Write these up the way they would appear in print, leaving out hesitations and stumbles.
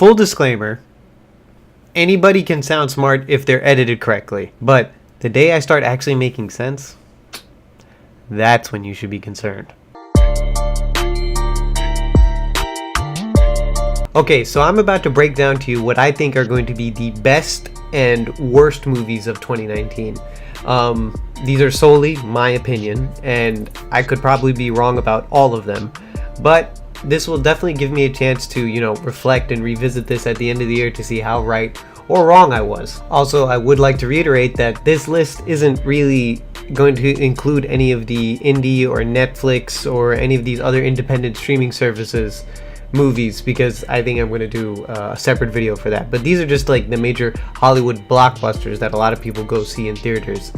full disclaimer, anybody can sound smart if they're edited correctly, but the day I start actually making sense, that's when you should be concerned. Okay, so I'm about to break down to you what I think are going to be the best and worst movies of 2019. These are solely my opinion, and I could probably be wrong about all of them, but this will definitely give me a chance to, reflect and revisit this at the end of the year to see how right or wrong I was. Also, I would like to reiterate that this list isn't really going to include any of the indie or Netflix or any of these other independent streaming services movies, because I think I'm going to do a separate video for that. But these are just like the major Hollywood blockbusters that a lot of people go see in theaters.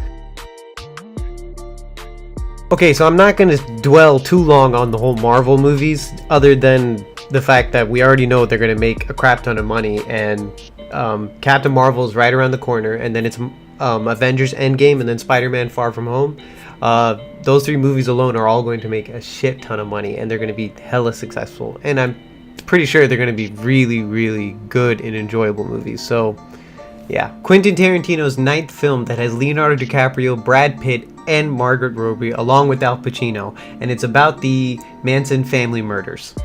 Okay, so I'm not going to dwell too long on the whole Marvel movies, other than the fact that we already know they're going to make a crap ton of money, and Captain Marvel is right around the corner, and then it's Avengers Endgame, and then Spider-Man Far From Home. Those three movies alone are all going to make a shit ton of money, and they're going to be hella successful, and I'm pretty sure they're going to be really, really good and enjoyable movies. So yeah, Quentin Tarantino's 9th film that has Leonardo DiCaprio, Brad Pitt, and Margaret Robbie, along with Al Pacino, and it's about the Manson family murders.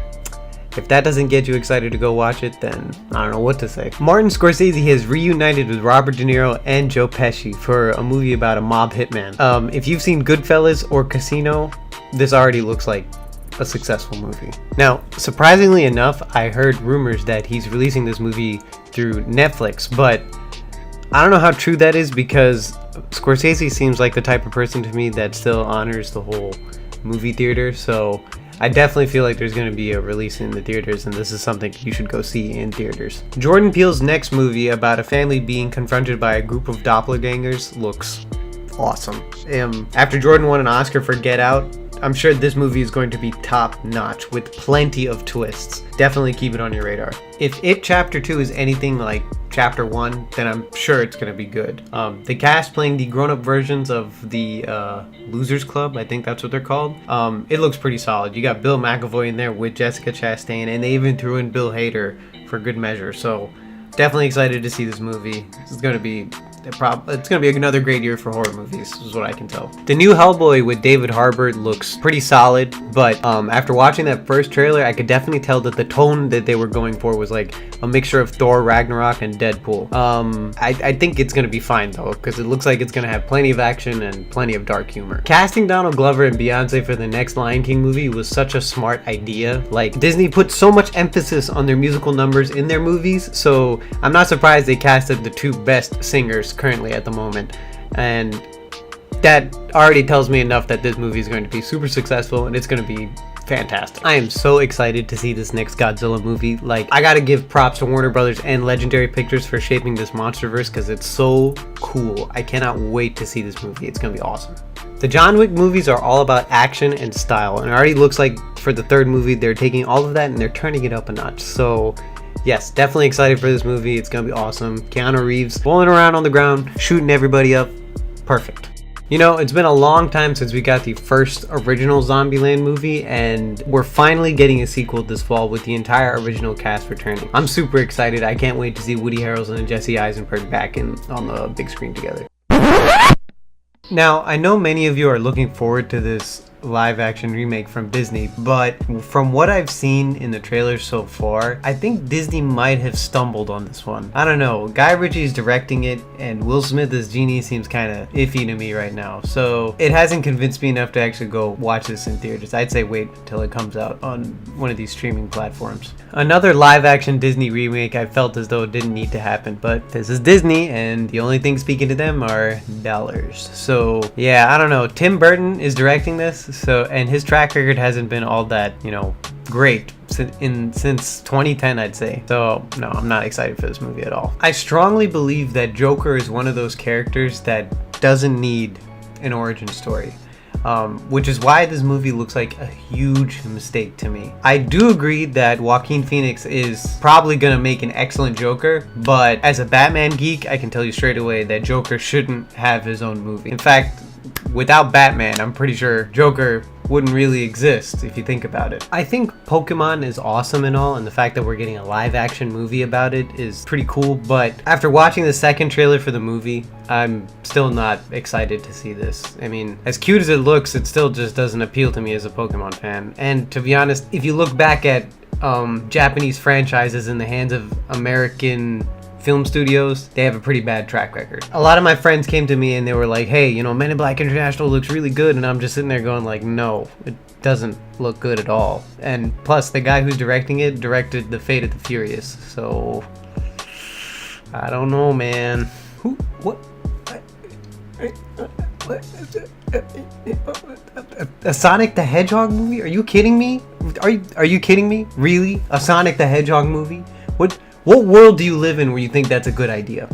If that doesn't get you excited to go watch it, then I don't know what to say. Martin Scorsese has reunited with Robert De Niro and Joe Pesci for a movie about a mob hitman. If you've seen Goodfellas or Casino, this already looks like a successful movie. Now, surprisingly enough, I heard rumors that he's releasing this movie through Netflix, but I don't know how true that is, because Scorsese seems like the type of person to me that still honors the whole movie theater, so I definitely feel like there's going to be a release in the theaters, and this is something you should go see in theaters. Jordan Peele's next movie about a family being confronted by a group of doppelgangers looks awesome. After Jordan won an Oscar for Get Out, I'm sure this movie is going to be top notch with plenty of twists. Definitely keep it on your radar. If It Chapter 2 is anything like Chapter 1, then I'm sure it's going to be good. The cast playing the grown-up versions of the Losers Club, I think that's what they're called. It looks pretty solid. You got Bill McAvoy in there with Jessica Chastain, and they even threw in Bill Hader for good measure. So definitely excited to see this movie. This is going to be it's going to be another great year for horror movies, is what I can tell. The new Hellboy with David Harbour looks pretty solid, but after watching that first trailer, I could definitely tell that the tone that they were going for was like a mixture of Thor, Ragnarok, and Deadpool. I think it's going to be fine though, because it looks like it's going to have plenty of action and plenty of dark humor. Casting Donald Glover and Beyonce for the next Lion King movie was such a smart idea. Like, Disney put so much emphasis on their musical numbers in their movies, so I'm not surprised they casted the two best singers currently at the moment, and that already tells me enough that this movie is going to be super successful and it's going to be fantastic. I am so excited to see this next Godzilla movie. Like, I gotta give props to Warner Brothers and Legendary Pictures for shaping this monsterverse, because it's so cool. I cannot wait to see this movie. It's gonna be awesome. The John Wick movies are all about action and style, and it already looks like for the third movie they're taking all of that and they're turning it up a notch. So yes, definitely excited for this movie. It's gonna be awesome. Keanu Reeves rolling around on the ground, shooting everybody up. Perfect. It's been a long time since we got the first original Zombieland movie, and we're finally getting a sequel this fall with the entire original cast returning. I'm super excited. I can't wait to see Woody Harrelson and Jesse Eisenberg back on the big screen together. Now, I know many of you are looking forward to this live action remake from Disney, but from what I've seen in the trailers so far, I think Disney might have stumbled on this one. I don't know, Guy Ritchie's directing it, and Will Smith as Genie seems kind of iffy to me right now, so it hasn't convinced me enough to actually go watch this in theaters. I'd say wait until it comes out on one of these streaming platforms. Another live action Disney remake I felt as though it didn't need to happen, but this is Disney, and the only thing speaking to them are dollars. So yeah, I don't know, Tim Burton is directing this, and his track record hasn't been all that, great since 2010, I'd say. So no, I'm not excited for this movie at all. I strongly believe that Joker is one of those characters that doesn't need an origin story. Which is why this movie looks like a huge mistake to me. I do agree that Joaquin Phoenix is probably gonna make an excellent Joker, but as a Batman geek, I can tell you straight away that Joker shouldn't have his own movie. In fact, without Batman, I'm pretty sure Joker wouldn't really exist if you think about it. I think Pokemon is awesome and all, and the fact that we're getting a live action movie about it is pretty cool, but after watching the second trailer for the movie, I'm still not excited to see this. I mean, as cute as it looks, it still just doesn't appeal to me as a Pokemon fan. And to be honest, if you look back at Japanese franchises in the hands of American film studios, they have a pretty bad track record. A lot of my friends came to me and they were like, hey, you know, Men in Black International looks really good, and I'm just sitting there going like, no, it doesn't look good at all. And plus, the guy who's directing it directed The Fate of the Furious, so I don't know, man. What? A Sonic the Hedgehog movie? Are you kidding me? Are you kidding me? Really? A Sonic the Hedgehog movie? What world do you live in where you think that's a good idea?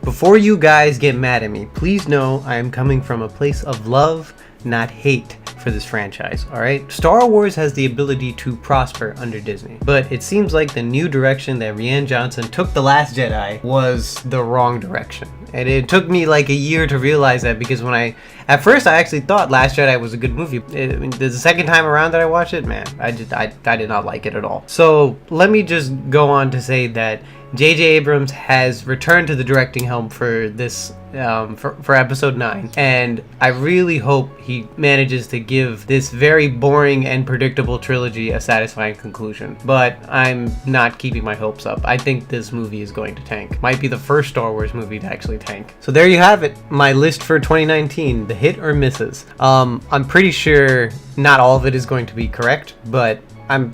Before you guys get mad at me, please know I am coming from a place of love, not hate, for this franchise, alright? Star Wars has the ability to prosper under Disney, but it seems like the new direction that Rian Johnson took The Last Jedi was the wrong direction. And it took me like a year to realize that, because at first I actually thought Last Jedi was a good movie. The second time around that I watched it, man, I did not like it at all. So let me just go on to say that J.J. Abrams has returned to the directing helm for this, for episode 9, and I really hope he manages to give this very boring and predictable trilogy a satisfying conclusion. But I'm not keeping my hopes up. I think this movie is going to tank. Might be the first Star Wars movie to actually tank. So there you have it, my list for 2019, the hit or misses. I'm pretty sure not all of it is going to be correct, but I'm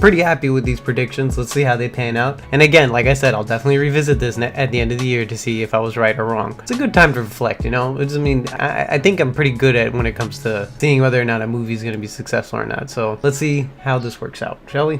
pretty happy with these predictions. Let's see how they pan out. And again, like I said, I'll definitely revisit this at the end of the year to see if I was right or wrong. It's a good time to reflect, you know? I think I'm pretty good at when it comes to seeing whether or not a movie is going to be successful or not. So let's see how this works out, shall we?